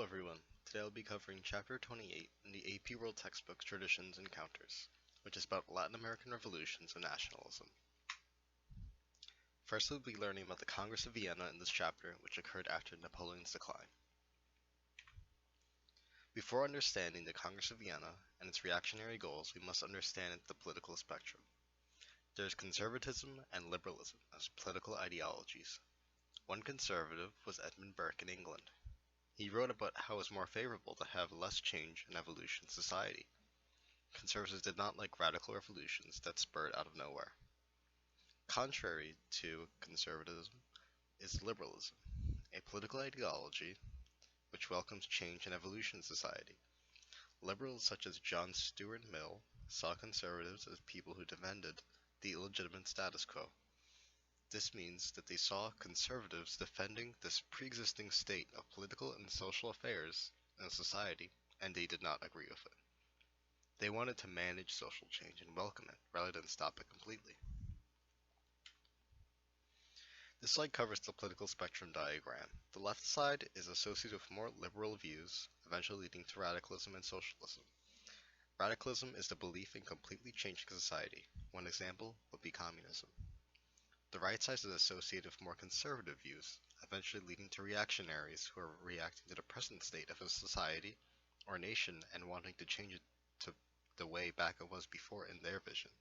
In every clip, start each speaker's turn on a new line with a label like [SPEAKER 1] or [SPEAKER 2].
[SPEAKER 1] everyone. Today I'll be covering Chapter 28 in the AP World Textbook Traditions and Counters, which is about Latin American revolutions and nationalism. First we'll be learning about the Congress of Vienna in this chapter, which occurred after Napoleon's decline. Before understanding the Congress of Vienna and its reactionary goals, we must understand the political spectrum. There is conservatism and liberalism as political ideologies. One conservative was Edmund Burke in England. He wrote about how it was more favorable to have less change and evolution in society. Conservatives did not like radical revolutions that spurred out of nowhere. Contrary to conservatism is liberalism, a political ideology which welcomes change and evolution in society. Liberals such as John Stuart Mill saw conservatives as people who defended the illegitimate status quo. This means that they saw conservatives defending this pre-existing state of political and social affairs in society, and they did not agree with it. They wanted to manage social change and welcome it, rather than stop it completely. This slide covers the political spectrum diagram. The left side is associated with more liberal views, eventually leading to radicalism and socialism. Radicalism is the belief in completely changing society. One example would be communism. The right side is associated with more conservative views, eventually leading to reactionaries who are reacting to the present state of a society or nation and wanting to change it to the way back it was before in their vision.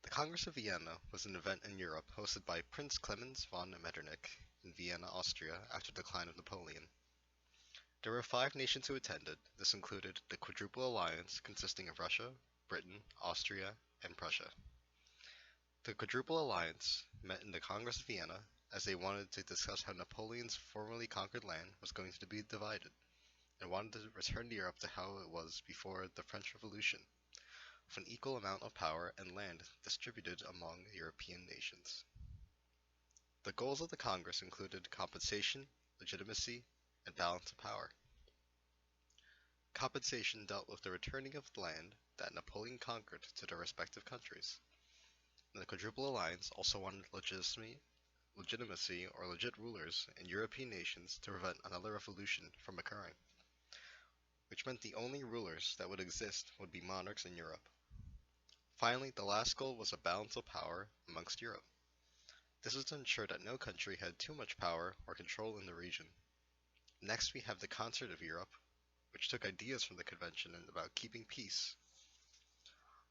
[SPEAKER 1] The Congress of Vienna was an event in Europe hosted by Prince Clemens von Metternich in Vienna, Austria, after the decline of Napoleon. There were 5 nations who attended. This included the Quadruple Alliance consisting of Russia, Britain, Austria, and Prussia. The Quadruple Alliance met in the Congress of Vienna as they wanted to discuss how Napoleon's formerly conquered land was going to be divided, and wanted to return Europe to how it was before the French Revolution, with an equal amount of power and land distributed among European nations. The goals of the Congress included compensation, legitimacy, and balance of power. Compensation dealt with the returning of land that Napoleon conquered to their respective countries. The Quadruple Alliance also wanted legitimacy or legit rulers in European nations to prevent another revolution from occurring, which meant the only rulers that would exist would be monarchs in Europe. Finally, the last goal was a balance of power amongst Europe. This was to ensure that no country had too much power or control in the region. Next, we have the Concert of Europe, which took ideas from the convention about keeping peace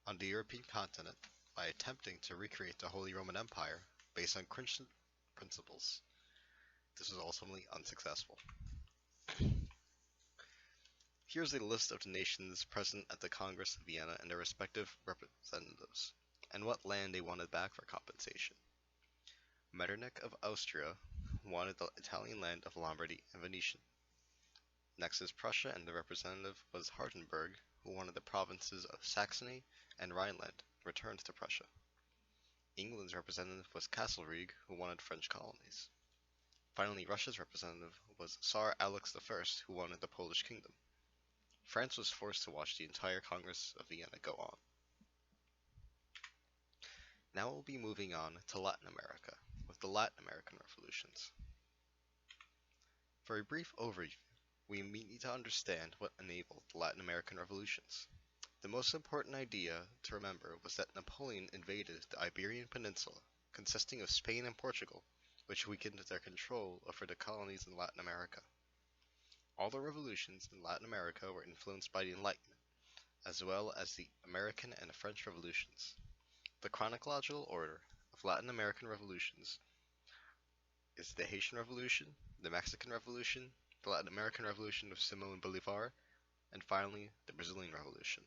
[SPEAKER 1] on the European continent by attempting to recreate the Holy Roman Empire based on Christian principles. This was ultimately unsuccessful. Here's a list of the nations present at the Congress of Vienna and their respective representatives, and what land they wanted back for compensation. Metternich of Austria wanted the Italian land of Lombardy and Venetia. Next is Prussia, and the representative was Hardenberg, who wanted the provinces of Saxony and Rhineland returned to Prussia. England's representative was Castlereagh, who wanted French colonies. Finally, Russia's representative was Tsar Alex I, who wanted the Polish kingdom. France was forced to watch the entire Congress of Vienna go on. Now we'll be moving on to Latin America, with the Latin American revolutions. For a brief overview, we need to understand what enabled the Latin American revolutions. The most important idea to remember was that Napoleon invaded the Iberian Peninsula, consisting of Spain and Portugal, which weakened their control over the colonies in Latin America. All the revolutions in Latin America were influenced by the Enlightenment, as well as the American and the French revolutions. The chronological order of Latin American revolutions is the Haitian Revolution, the Mexican Revolution, the Latin American Revolution of Simón Bolívar, and finally the Brazilian Revolution.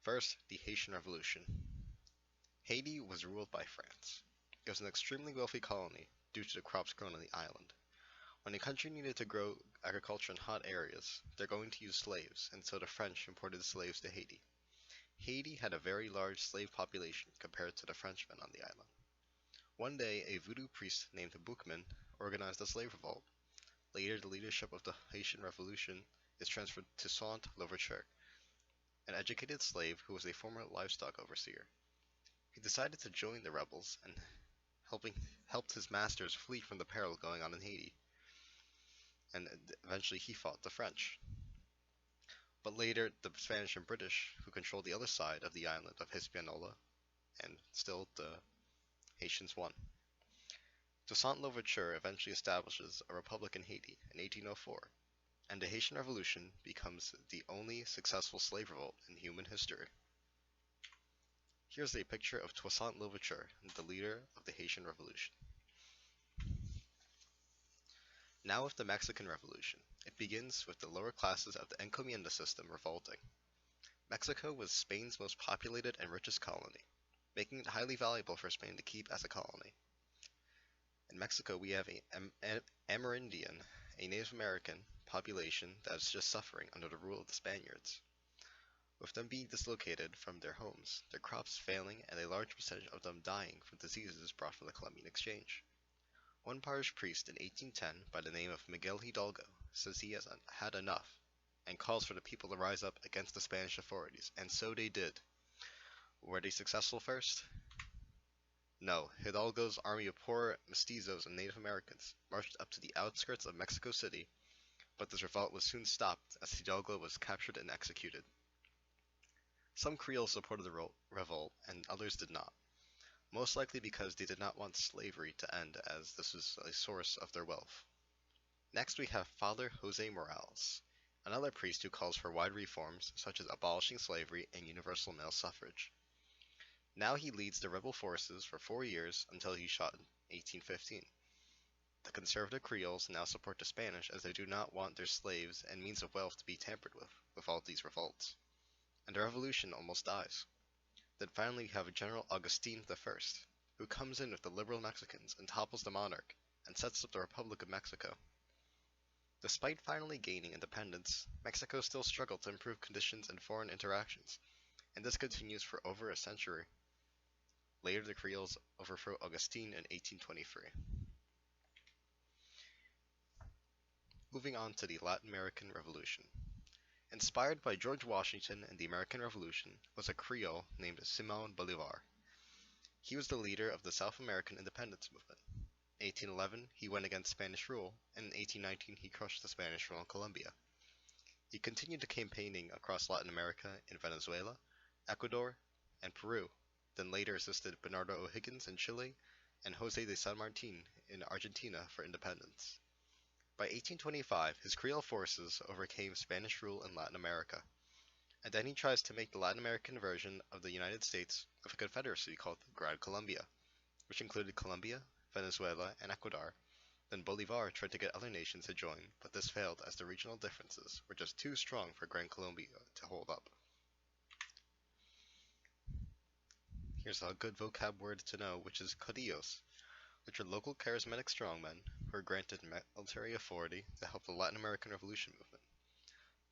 [SPEAKER 1] First, the Haitian Revolution. Haiti was ruled by France. It was an extremely wealthy colony due to the crops grown on the island. When a country needed to grow agriculture in hot areas, they're going to use slaves, and so the French imported slaves to Haiti. Haiti had a very large slave population compared to the Frenchmen on the island. One day, a voodoo priest named Boukman organized a slave revolt. Later, the leadership of the Haitian Revolution is transferred to Saint-Louverture, an educated slave who was a former livestock overseer. He decided to join the rebels and helping helped his masters flee from the peril going on in Haiti, and eventually he fought the French. But later, the Spanish and British, who controlled the other side of the island of Hispaniola, and still the Haitians won. Toussaint Louverture eventually establishes a republic in Haiti in 1804, and the Haitian Revolution becomes the only successful slave revolt in human history. Here's a picture of Toussaint Louverture, the leader of the Haitian Revolution. Now with the Mexican Revolution, it begins with the lower classes of the encomienda system revolting. Mexico was Spain's most populated and richest colony, making it highly valuable for Spain to keep as a colony. In Mexico, we have an Amerindian, a Native American population that is just suffering under the rule of the Spaniards. With them being dislocated from their homes, their crops failing, and a large percentage of them dying from diseases brought from the Columbian Exchange. One parish priest in 1810, by the name of Miguel Hidalgo, says he has had enough, and calls for the people to rise up against the Spanish authorities, and so they did. Were they successful first? No, Hidalgo's army of poor mestizos and Native Americans marched up to the outskirts of Mexico City, but this revolt was soon stopped as Hidalgo was captured and executed. Some Creoles supported the revolt, and others did not, most likely because they did not want slavery to end, as this was a source of their wealth. Next we have Father Jose Morales, another priest who calls for wide reforms such as abolishing slavery and universal male suffrage. Now he leads the rebel forces for 4 years until he's shot in 1815. The conservative Creoles now support the Spanish as they do not want their slaves and means of wealth to be tampered with all these revolts. And the revolution almost dies. Then finally we have General Agustin I, who comes in with the liberal Mexicans and topples the monarch, and sets up the Republic of Mexico. Despite finally gaining independence, Mexico still struggled to improve conditions and foreign interactions, and this continues for over a century. Later the Creoles overthrow Agustin in 1823. Moving on to the Latin American Revolution. Inspired by George Washington and the American Revolution was a Creole named Simón Bolívar. He was the leader of the South American independence movement. In 1811, he went against Spanish rule, and in 1819 he crushed the Spanish rule in Colombia. He continued to campaigning across Latin America in Venezuela, Ecuador, and Peru, then later assisted Bernardo O'Higgins in Chile and José de San Martín in Argentina for independence. By 1825, his Creole forces overcame Spanish rule in Latin America, and then he tries to make the Latin American version of the United States of a confederacy called the Gran Colombia, which included Colombia, Venezuela, and Ecuador. Then Bolivar tried to get other nations to join, but this failed as the regional differences were just too strong for Gran Colombia to hold up. Here's a good vocab word to know, which is caudillos, which are local charismatic strongmen who are granted military authority to help the Latin American Revolution movement.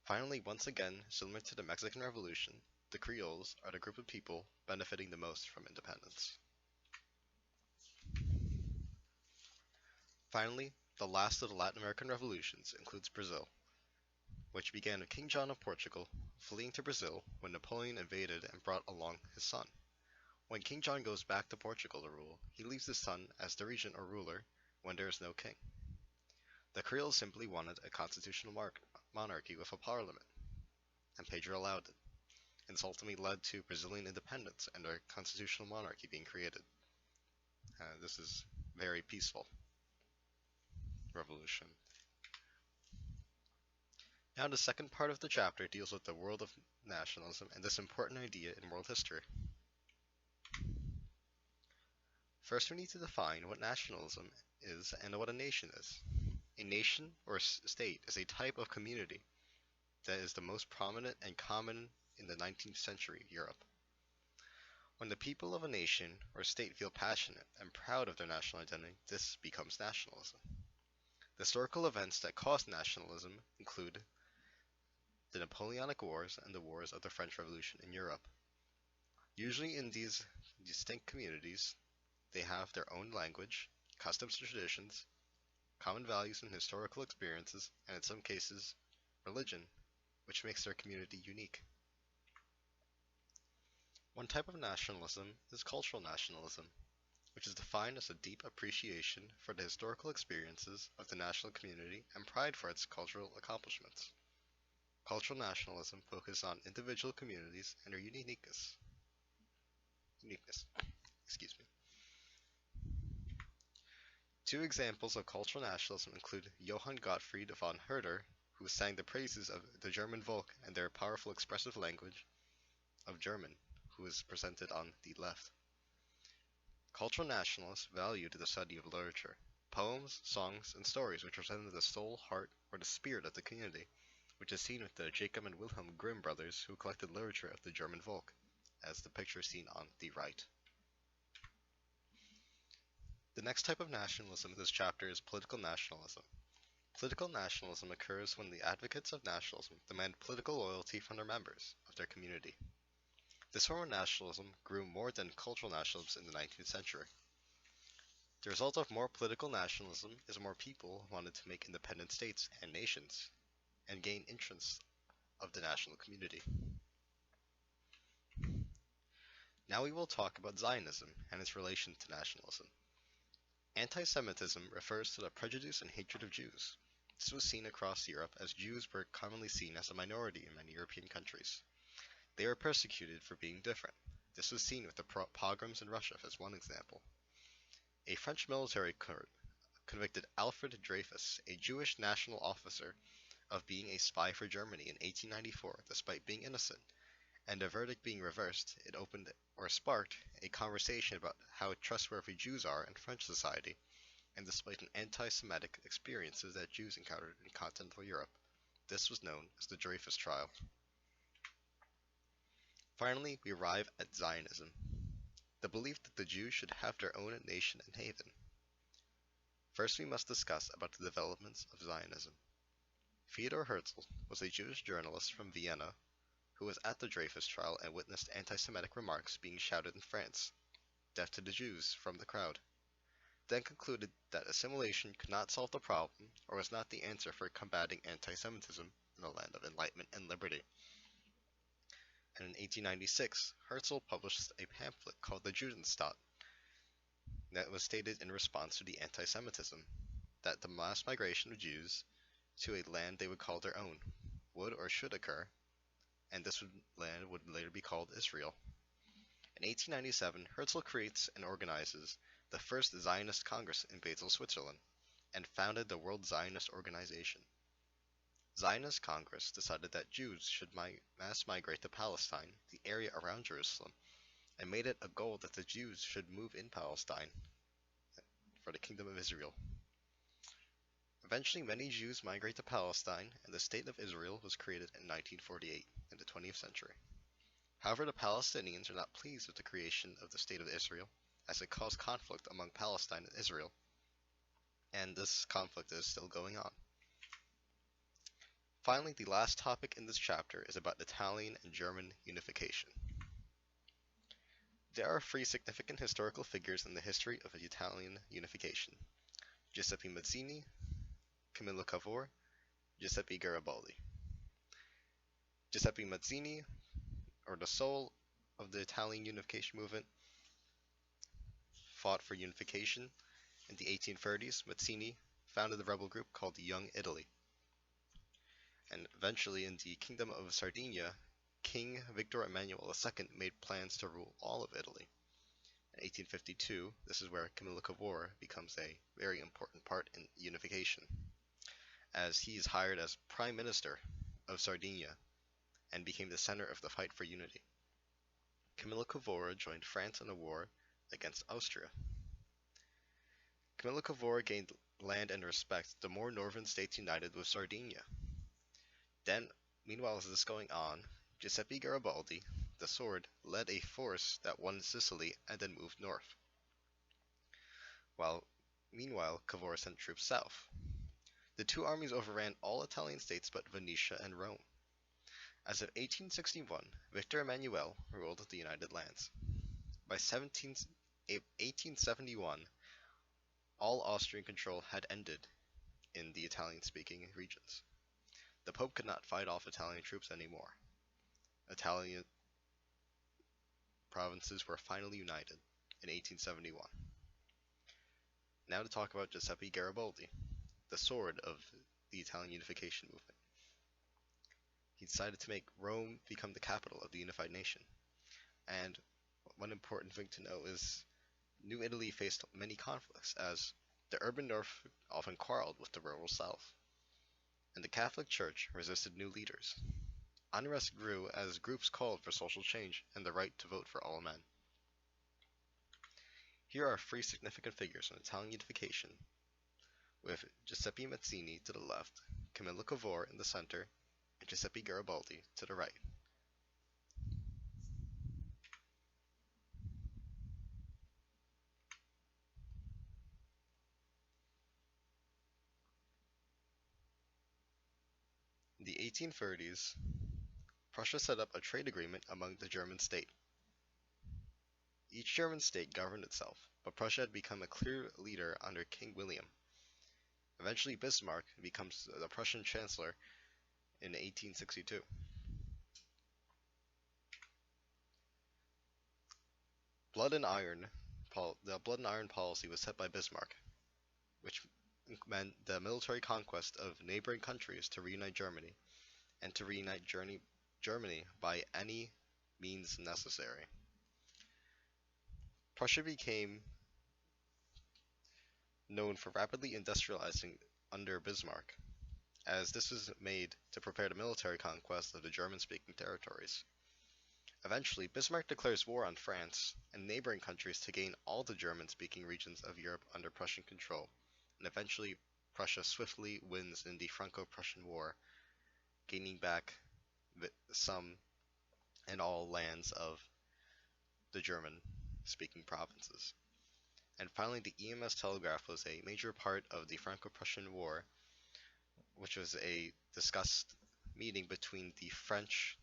[SPEAKER 1] Finally, once again, similar to the Mexican Revolution, the Creoles are the group of people benefiting the most from independence. Finally, the last of the Latin American revolutions includes Brazil, which began with King John of Portugal fleeing to Brazil when Napoleon invaded and brought along his son. When King John goes back to Portugal to rule, he leaves his son as the regent or ruler when there is no king. The Creoles simply wanted a constitutional monarchy with a parliament, and Pedro allowed it. And this ultimately led to Brazilian independence and a constitutional monarchy being created. This is very peaceful revolution. Now the second part of the chapter deals with the world of nationalism and this important idea in world history. First, we need to define what nationalism is and what a nation is. A nation or state is a type of community that is the most prominent and common in the 19th century Europe. When the people of a nation or state feel passionate and proud of their national identity, this becomes nationalism. The historical events that caused nationalism include the Napoleonic Wars and the Wars of the French Revolution in Europe. Usually in these distinct communities, they have their own language, customs and traditions, common values and historical experiences, and in some cases, religion, which makes their community unique. One type of nationalism is cultural nationalism. which is defined as a deep appreciation for the historical experiences of the national community and pride for its cultural accomplishments. Cultural nationalism focuses on individual communities and their uniqueness. Excuse me. Two examples of cultural nationalism include Johann Gottfried von Herder, who sang the praises of the German Volk and their powerful expressive language of German, who is presented on the left. Cultural nationalists valued the study of literature, poems, songs, and stories which represented the soul, heart, or the spirit of the community, which is seen with the Jacob and Wilhelm Grimm brothers who collected literature of the German Volk, as the picture seen on the right. The next type of nationalism in this chapter is political nationalism. Political nationalism occurs when the advocates of nationalism demand political loyalty from their members of their community. This form of nationalism grew more than cultural nationalism in the 19th century. The result of more political nationalism is more people who wanted to make independent states and nations and gain interests of the national community. Now we will talk about Zionism and its relation to nationalism. Anti-Semitism refers to the prejudice and hatred of Jews. This was seen across Europe as Jews were commonly seen as a minority in many European countries. They were persecuted for being different. This was seen with the pogroms in Russia as one example. A French military court convicted Alfred Dreyfus, a Jewish national officer, of being a spy for Germany in 1894 despite being innocent, and the verdict being reversed, it opened or sparked a conversation about how trustworthy Jews are in French society, and despite an anti-Semitic experiences that Jews encountered in continental Europe. This was known as the Dreyfus Trial. Finally, we arrive at Zionism, the belief that the Jews should have their own nation and haven. First, we must discuss about the developments of Zionism. Theodor Herzl was a Jewish journalist from Vienna who was at the Dreyfus trial and witnessed anti-Semitic remarks being shouted in France, "Death to the Jews," from the crowd, then concluded that assimilation could not solve the problem or was not the answer for combating anti-Semitism in a land of enlightenment and liberty. And in 1896, Herzl published a pamphlet called the Judenstaat that was stated in response to the anti-Semitism that the mass migration of Jews to a land they would call their own would or should occur, and this land would later be called Israel. In 1897, Herzl creates and organizes the first Zionist Congress in Basel, Switzerland, and founded the World Zionist Organization. Zionist Congress decided that Jews should mass migrate to Palestine, the area around Jerusalem, and made it a goal that the Jews should move in Palestine for the Kingdom of Israel. Eventually, many Jews migrate to Palestine, and the State of Israel was created in 1948, in the 20th century. However, the Palestinians are not pleased with the creation of the State of Israel, as it caused conflict among Palestine and Israel, and this conflict is still going on. Finally, the last topic in this chapter is about Italian and German unification. There are three significant historical figures in the history of Italian unification: Giuseppe Mazzini, Camillo Cavour, Giuseppe Garibaldi. Giuseppe Mazzini, or the soul of the Italian unification movement, fought for unification. In the 1830s, Mazzini founded a rebel group called Young Italy. And eventually in the Kingdom of Sardinia, King Victor Emmanuel II made plans to rule all of Italy. In 1852, this is where Camillo Cavour becomes a very important part in unification, as he is hired as Prime Minister of Sardinia and became the center of the fight for unity. Camillo Cavour joined France in a war against Austria. Camillo Cavour gained land and respect the more northern states united with Sardinia. Then, meanwhile as this is going on, Giuseppe Garibaldi, the sword, led a force that won Sicily and then moved north. Meanwhile, Cavour sent troops south. The two armies overran all Italian states but Venetia and Rome. As of 1861, Victor Emmanuel ruled the United Lands. By 1871, all Austrian control had ended in the Italian-speaking regions. The Pope could not fight off Italian troops anymore. Italian provinces were finally united in 1871. Now to talk about Giuseppe Garibaldi, the sword of the Italian unification movement. He decided to make Rome become the capital of the unified nation. And one important thing to know is New Italy faced many conflicts, as the urban north often quarreled with the rural south, and the Catholic Church resisted new leaders. Unrest grew as groups called for social change and the right to vote for all men. Here are three significant figures in Italian unification, with Giuseppe Mazzini to the left, Camillo Cavour in the center, and Giuseppe Garibaldi to the right. In the 1830s, Prussia set up a trade agreement among the German state. Each German state governed itself, but Prussia had become a clear leader under King William. Eventually, Bismarck becomes the Prussian chancellor in 1862. The blood and iron policy was set by Bismarck, which meant the military conquest of neighboring countries to reunite Germany, and to reunite Germany by any means necessary. Prussia became known for rapidly industrializing under Bismarck, as this was made to prepare the military conquest of the German-speaking territories. Eventually, Bismarck declares war on France and neighboring countries to gain all the German-speaking regions of Europe under Prussian control, and eventually Prussia swiftly wins in the Franco-Prussian War, gaining back some and all lands of the German-speaking provinces. And finally, the EMS telegraph was a major part of the Franco-Prussian War, which was a discussed meeting between the French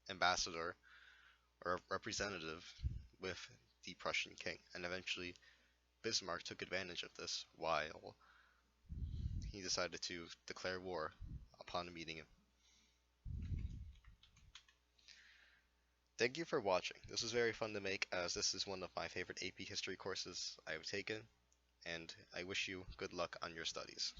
[SPEAKER 1] ambassador or representative with the Prussian king. And eventually, Bismarck took advantage of this while he decided to declare war upon meeting him. Thank you for watching. This was very fun to make, as this is one of my favorite AP history courses I have taken, and I wish you good luck on your studies.